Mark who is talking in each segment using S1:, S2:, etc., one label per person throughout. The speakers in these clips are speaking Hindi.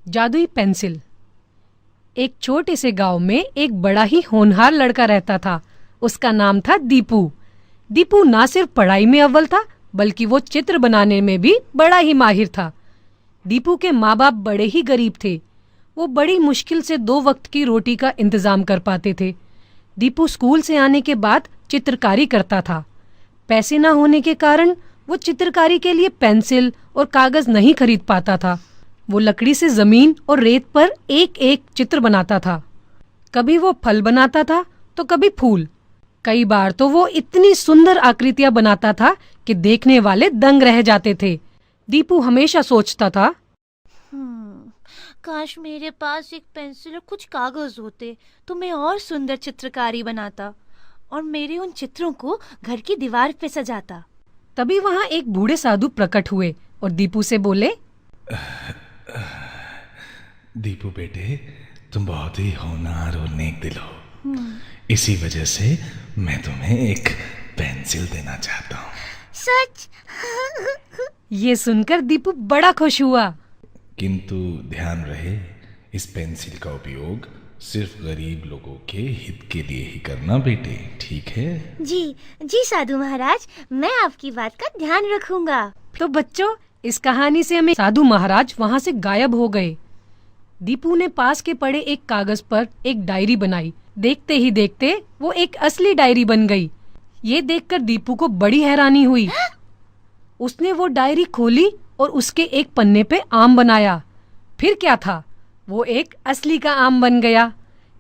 S1: जादुई पेंसिल। एक छोटे से गांव में एक बड़ा ही होनहार लड़का रहता था। उसका नाम था दीपू। दीपू ना सिर्फ पढ़ाई में अव्वल था, बल्कि वो चित्र बनाने में भी बड़ा ही माहिर था। दीपू के माँ बाप बड़े ही गरीब थे। वो बड़ी मुश्किल से 2 वक्त की रोटी का इंतजाम कर पाते थे। दीपू स्कूल से आने के बाद चित्रकारी करता था। पैसे न होने के कारण वो चित्रकारी के लिए पेंसिल और कागज नहीं खरीद पाता था। वो लकड़ी से जमीन और रेत पर एक एक चित्र बनाता था। कभी वो फल बनाता था तो कभी फूल। कई बार तो वो इतनी सुंदर आकृतियां बनाता था कि देखने वाले दंग रह जाते थे। दीपू हमेशा सोचता था,
S2: काश मेरे पास एक पेंसिल और कुछ कागज होते तो मैं और सुंदर चित्रकारी बनाता और मेरे उन चित्रों को घर की दीवार पे सजाता।
S1: तभी वहाँ एक बूढ़े साधु प्रकट हुए और दीपू से बोले,
S3: दीपू बेटे, तुम बहुत ही होनहार और नेक दिल हो। इसी वजह से मैं तुम्हें एक पेंसिल देना चाहता हूँ।
S2: सच?
S1: ये सुनकर दीपू बड़ा खुश हुआ।
S3: किंतु ध्यान रहे, इस पेंसिल का उपयोग सिर्फ गरीब लोगों के हित के लिए ही करना बेटे, ठीक है?
S2: जी साधु महाराज, मैं आपकी बात का ध्यान रखूंगा।
S1: तो बच्चों, इस कहानी से हमें साधु महाराज वहाँ से गायब हो गए। दीपू ने पास के पड़े एक कागज पर एक डायरी बनाई। देखते ही देखते वो एक असली डायरी बन गई। ये देखकर दीपू को बड़ी हैरानी हुई। उसने वो डायरी खोली और उसके एक पन्ने पे आम बनाया। फिर क्या था, वो एक असली का आम बन गया।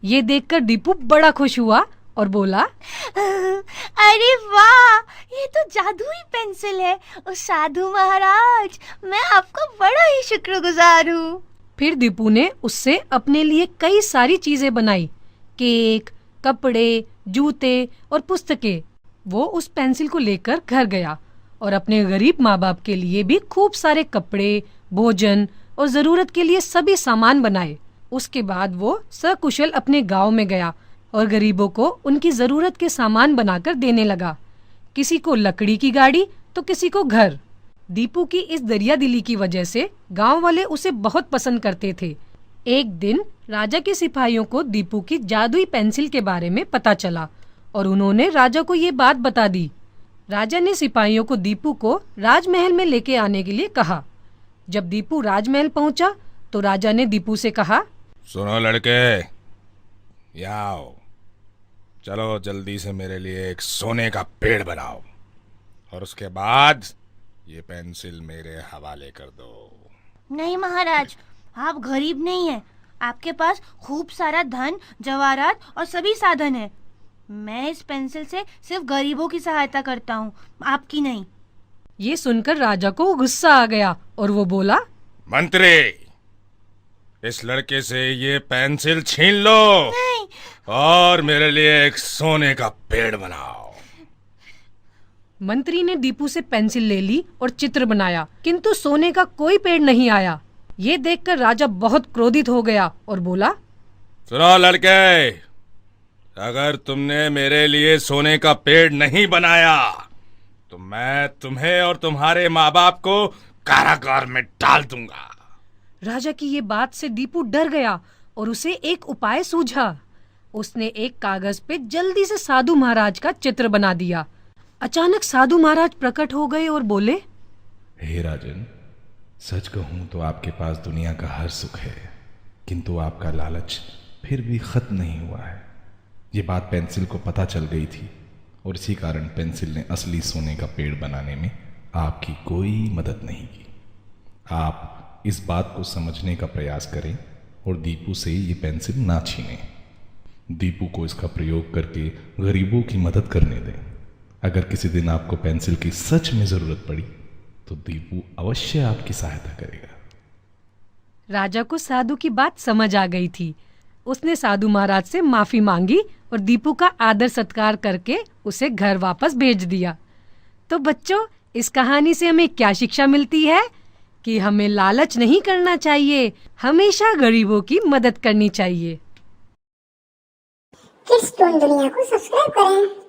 S1: ये देखकर दीपू बड़ा खुश हुआ और बोला,
S2: अरे वाह, ये तो जादुई पेंसिल है। और साधु महाराज, मैं आपका बड़ा ही शुक्रगुजार हूँ।
S1: फिर दीपू ने उससे अपने लिए कई सारी चीजें बनाई। केक, कपड़े, जूते और पुस्तकें। वो उस पेंसिल को लेकर घर गया और अपने गरीब माँ बाप के लिए भी खूब सारे कपड़े, भोजन और जरूरत के लिए सभी सामान बनाए। उसके बाद वो सकुशल अपने गांव में गया और गरीबों को उनकी जरूरत के सामान बनाकर देने लगा। किसी को लकड़ी की गाड़ी तो किसी को घर। दीपू की इस दरिया दिली की वजह से गांव वाले उसे बहुत पसंद करते थे। एक दिन राजा के सिपाहियों को दीपू की जादुई पेंसिल के बारे में पता चला और उन्होंने राजा को ये बात बता दी। राजा ने सिपाहियों को दीपू को राजमहल में लेके आने के लिए कहा। जब दीपू राजमहल पहुंचा तो राजा ने दीपू से कहा,
S3: सुनो लड़के, यहाँ आओ। चलो जल्दी से मेरे लिए एक सोने का पेड़ बनाओ और उसके बाद ये पेंसिल मेरे हवाले कर दो।
S2: नहीं महाराज, आप गरीब नहीं हैं। आपके पास खूब सारा धन, जवाहरात और सभी साधन है। मैं इस पेंसिल से सिर्फ गरीबों की सहायता करता हूँ, आपकी नहीं।
S1: ये सुनकर राजा को गुस्सा आ गया और वो बोला,
S3: मंत्री, इस लड़के से ये पेंसिल छीन लो।
S2: नहीं।
S3: और मेरे लिए एक सोने का पेड़ बनाओ।
S1: मंत्री ने दीपू से पेंसिल ले ली और चित्र बनाया, किंतु सोने का कोई पेड़ नहीं आया। ये देखकर राजा बहुत क्रोधित हो गया और बोला,
S3: सुनो लड़के, अगर तुमने मेरे लिए सोने का पेड़ नहीं बनाया तो मैं तुम्हें और तुम्हारे माँ बाप को कारागार में डाल दूंगा।
S1: राजा की ये बात से दीपू डर गया और उसे एक उपाय सूझा। उसने एक कागज पे जल्दी से साधु महाराज का चित्र बना दिया। अचानक साधु महाराज प्रकट हो गए और बोले,
S3: हे राजन, सच कहूं तो आपके पास दुनिया का हर सुख है, किंतु आपका लालच फिर भी खत्म नहीं हुआ है। ये बात पेंसिल को पता चल गई थी और इसी कारण पेंसिल ने असली सोने का पेड़ बनाने में आपकी कोई मदद नहीं की। आप इस बात को समझने का प्रयास करें और दीपू से ये पेंसिल ना छीनें। दीपू को इसका प्रयोग करके गरीबों की मदद करने दें। अगर किसी दिन आपको पेंसिल की सच में जरूरत पड़ी तो दीपू अवश्य आपकी सहायता करेगा।
S1: राजा को साधु की बात समझ आ गई थी। उसने साधु महाराज से माफी मांगी और दीपू का आदर सत्कार करके उसे घर वापस भेज दिया। तो बच्चों, इस कहानी से हमें क्या शिक्षा मिलती है कि हमें लालच नहीं करना चाहिए, हमेशा गरीबों की मदद करनी चाहिए।
S4: किड्स टोन दुनिया को सब्सक्राइब करें।